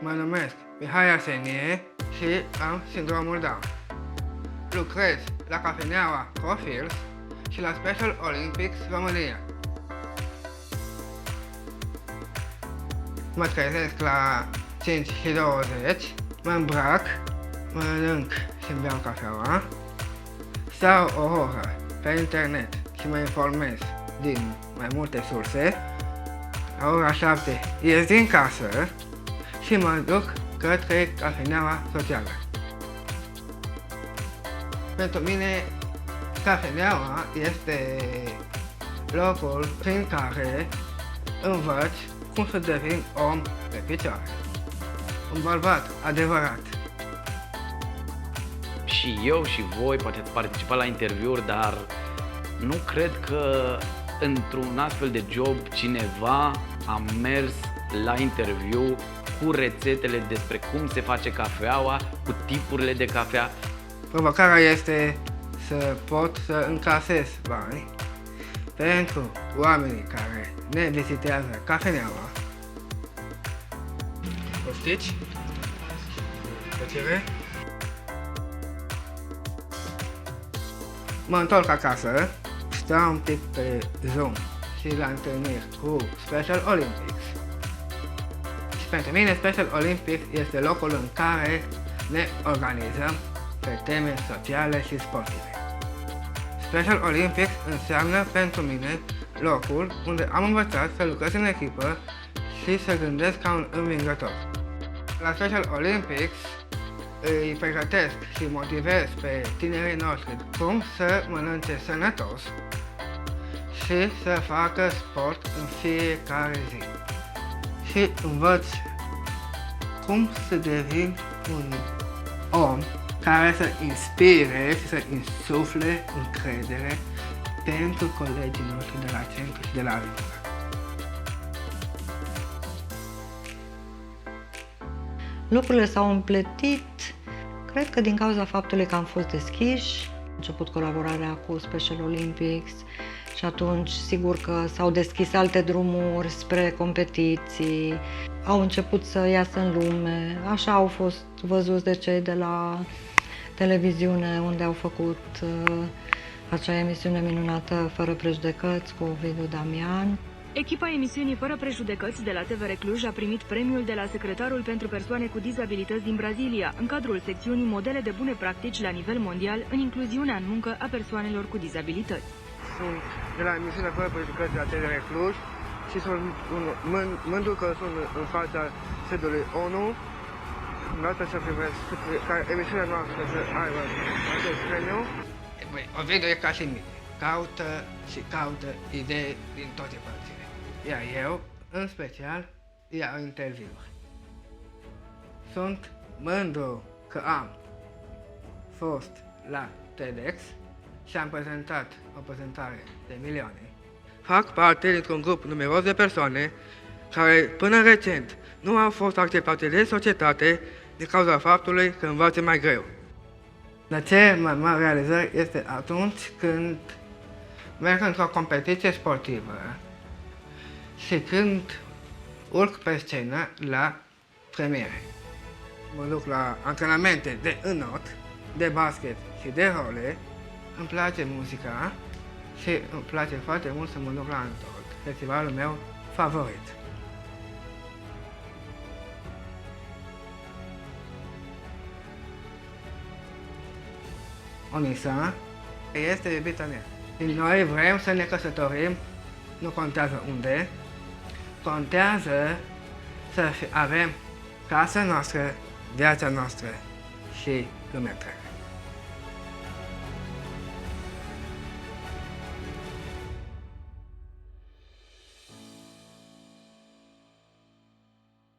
Mă numesc Mihai Arsenie și am sindromul Down. Lucrez la cafeneaua Cofields și la Special Olympics România. Mă trezesc la 5:20, mă îmbrac, mănânc și beau cafeaua, stau o oră pe internet și mă informez din mai multe surse. La ora 7 ies din casă și mă duc către cafeneaua socială. Pentru mine, cafeneaua este locul prin care învăț cum să devin om pe picioare. Un bărbat adevărat. Și eu și voi poate ați participat la interviuri, dar nu cred că într-un astfel de job cineva a mers la interviu cu rețetele despre cum se face cafeaua, cu tipurile de cafea. Provocarea este să pot să încasez bani pentru oamenii care ne vizitează cafeneaua. Poftiți? Plăcere? Mă întorc acasă, stau un pic pe Zoom și la întâlniri cu Special Olympics. Și pentru mine Special Olympics este locul în care ne organizăm pe teme sociale și sportive. Special Olympics înseamnă pentru mine locul unde am învățat să lucrez în echipă și să gândesc ca un învingător. La Special Olympics îi pregătesc și motivez pe tinerii noștri cum să mănânce sănătos și să facă sport în fiecare zi. Și învăț cum să devin un om care să inspire și să insufle încredere pentru colegii noștri de la centru și de la aventură. Lucrurile s-au împletit, cred că din cauza faptului că am fost deschiși. Am început colaborarea cu Special Olympics și atunci sigur că s-au deschis alte drumuri spre competiții, au început să iasă în lume, așa au fost văzuți de cei de la televiziune unde au făcut acea emisiune minunată Fără prejudecăți cu Ovidiu Damian. Echipa emisiunii Fără prejudecăți de la TVR Cluj a primit premiul de la secretarul pentru persoane cu dizabilități din Brazilia, în cadrul secțiunii Modele de bune practici la nivel mondial în incluziunea în muncă a persoanelor cu dizabilități. Sunt de la emisiunea Fără prejudecăți de la TVR Cluj și sunt mândru că sunt în fața sediului ONU. Vreau să primesc ca emisiunea noastră să aibă acest premiu. Ovidiu e ca și mine. Caută și caută idei din toate părțile. Iar eu, în special, iau interviuri. Sunt mândru că am fost la TEDx și am prezentat o prezentare de milioane. Fac parte dintr-un grup numeros de persoane care, până recent, nu au fost acceptate de societate din cauza faptului că învață mai greu. Dar ce mai mari realizări este atunci când merg într-o competiție sportivă și când urc pe scenă la premiere. Mă duc la antrenamente de înot, de basket și de role, îmi place muzica și îmi place foarte mult să mă duc la Antol, festivalul meu favorit. Onisa este iubita mea. Noi vrem să ne căsătorim, nu contează unde, contează să avem casa noastră, viața noastră și lumea întreagă.